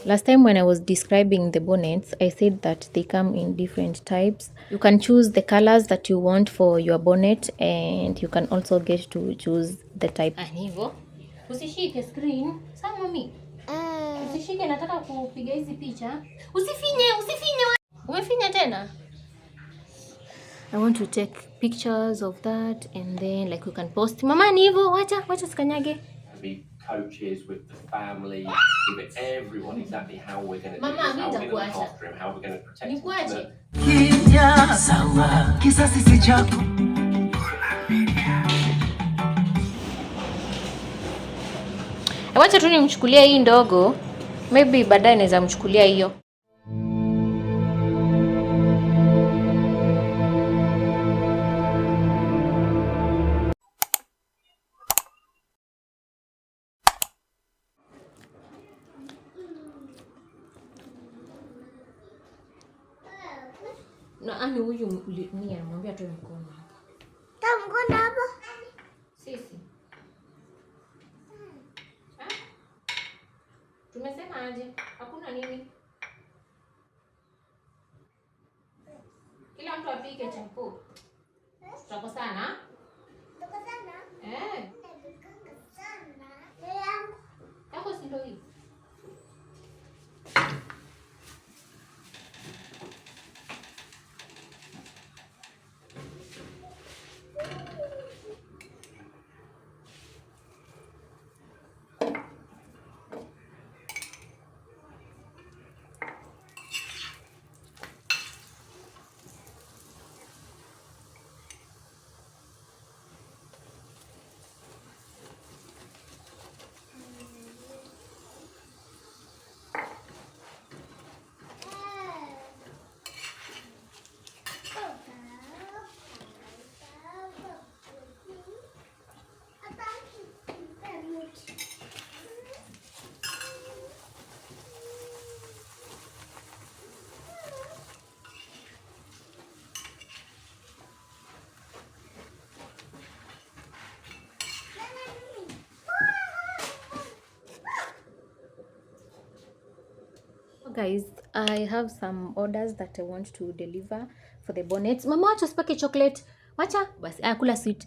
Last time when I was describing the bonnets, I said that they come in different types. You can choose the colors that you want for your bonnet, and you can also get to choose the type. Hivyo. Usishike screen. Sawa mami. Usishike, nataka kupiga hizi picha. Usifinye. Umefinya tena? I want to take pictures of that, and then like we can post. Mama ni hivyo, wacha sikanyage. Be coaches with the family, with everyone exactly how we're going to do this, how we're going to look after him, how we're going to protect him. Kimya sawa, kisasi si chako. Wacha tu nimchukulia hii ndogo, maybe baadaye naweza mchukulia hiyo. Na ani huyu ni anamwambia tu mkono hapa. Ta mkono hapa. Sisi. Tumesema aje? Hakuna nini? Kila mtu apike chapo. Tutakosana? Tutakosana? Tutakosana. Yako si ndio hii? Guys, I have some orders that I want to deliver for the bonnets. Mama, wacha usipake chocolate. Wacha basi, kula sweet.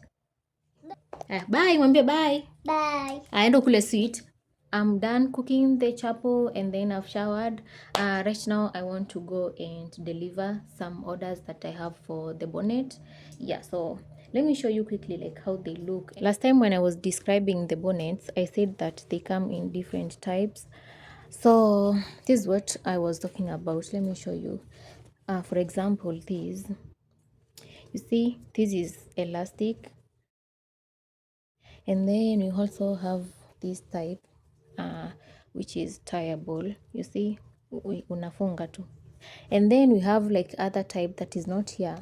Bye, mwambie bye. Bye. Endo kule sweet. I'm done cooking the chapo and then I've showered. Right now I want to go and deliver some orders that I have for the bonnet. Yeah, so let me show you quickly like how they look. Last time when I was describing the bonnets, I said that they come in different types. So this is what I was talking about. Let me show you. For example, this, you see, this is elastic, and then we also have this type which is tieable. You see, unafunga tu. And then we have like other type that is not here.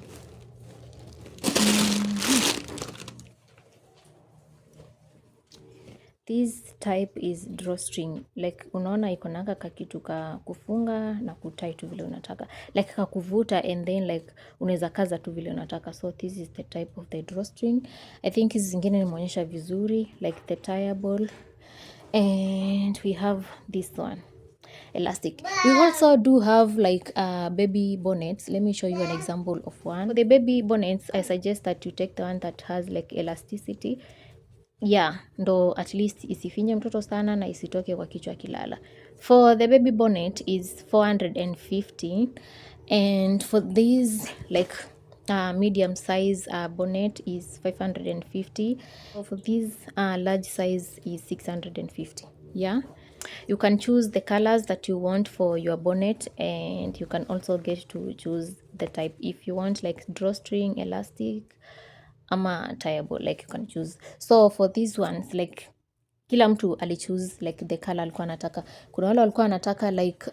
This type is drawstring. Like unaona iko na kakitu ka kufunga na kutie tu vile unataka. Like kakuvuta and then like unaweza kaza tu vile unataka. So this is the type of the drawstring. I think hizi zingine nimeonyesha vizuri like the tieable. And we have this one, elastic. We also do have like baby bonnets. Let me show you an example of one. For the baby bonnets, I suggest that you take the one that has like elasticity. Yeah, ndo at least isifinye mtoto sana na isitoke kwa kichwa kilala. For the baby bonnet is 450, and for this like medium size bonnet is 550. For this large size is 650. Yeah, you can choose the colors that you want for your bonnet, and you can also get to choose the type if you want like drawstring, elastic ama tieable, like you can choose. So for these ones like kila mtu alichoose like the color alikuwa anataka. Kuna wale walikuwa anataka like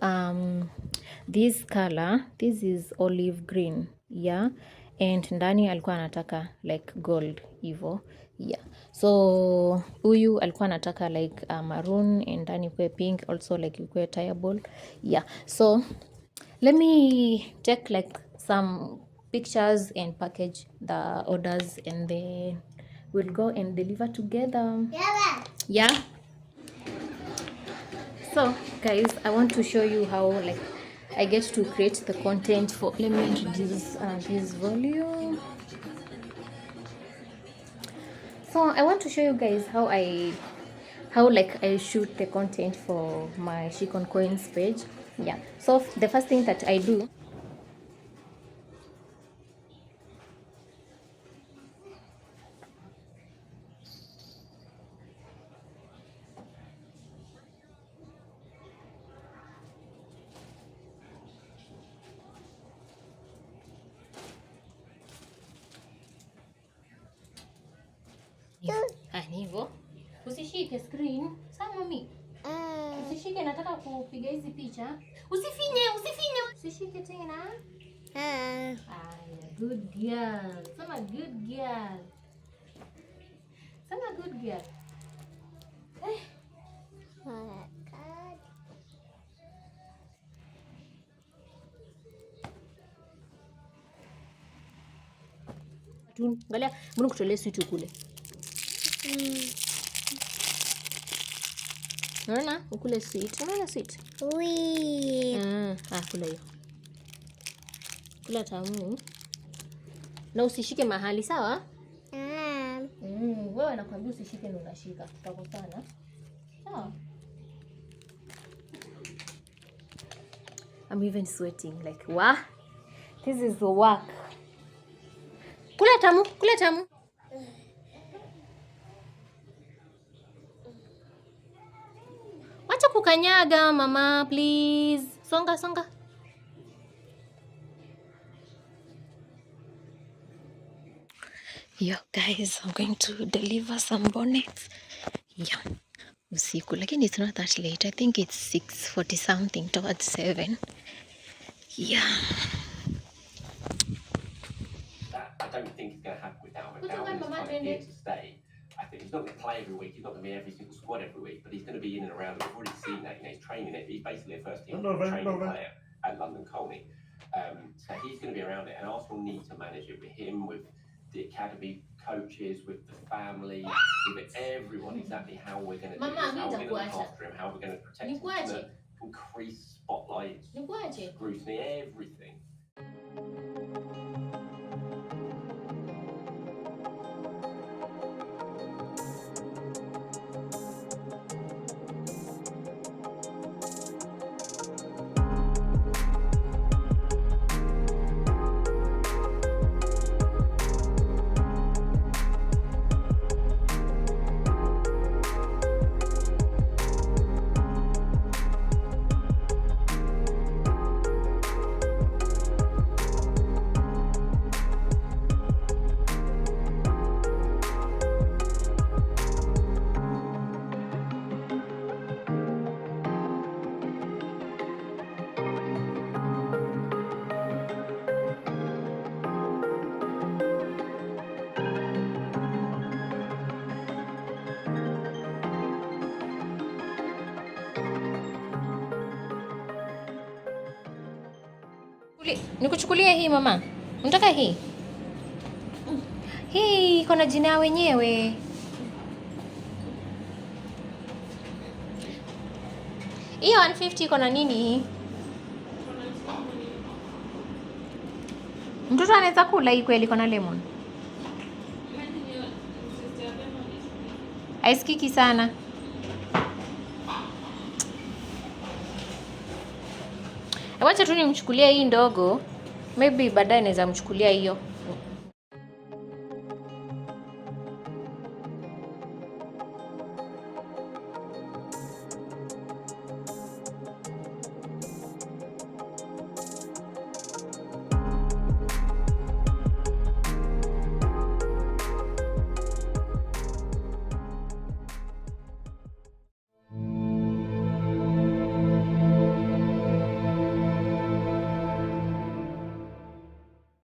this color, this is olive green, yeah, and ndani alikuwa anataka like gold hivyo, yeah. So huyu alikuwa anataka like maroon and ndani kwa pink, also like kwa tieable, yeah. So let me take like some pictures and package the orders, and then we'll go and deliver together. Yeah. So guys, I want to show you how like I get to create the content for. Let me introduce this volume. So I want to show you guys how I shoot the content for my Shikon Coins page. Yeah. So the first thing that I do. Hivyo. Usishike screen. Sawa mami? Usishike, nataka kupiga hizi picha. Usifinye. Usishike tena. Good girl. Sema good girl. Sema good girl. Angalia, mbona kutolee sweet ukule. Unaona? Ukule sweet. Unaona sweet? Kula hiyo. Kula tamu. Na usishike mahali, sawa? Wewe nakwambia usishike na unashika. Tutakutana. Sawa? I'm even sweating like, wow. This is the work. Kula tamu. Wacha kukanyaga mama, please. Songa. Yo guys, I'm going to deliver some bonnets. Yeah. Usiku, lakini it's not that late. I think it's 6:40 something towards 7. Yeah. I don't think it's going to happen without him. He's here to stay. I think he's not going to play every week. He's not going to be every single squad every week, but he's going to be in and around. We've already seen that. He's training it. He's basically a first-team training player at London Colney. So he's going to be around it, and Arsenal need to manage it with him, with the academy coaches, with the family, with everyone. Exactly how we're going to do this, how we're going to look after him, how we're going to protect him from the increased spotlight, scrutiny, everything. Nikuchukulie hii mama. Unataka hii? Hii iko na jina wenyewe. Hiyo 150 iko na nini hii? Mtoto anaweza kula hii kweli, iko na lemon. Aisikiki sana. Wacha tu nimchukulie hii ndogo. Maybe baadaye naweza mchukulia hiyo.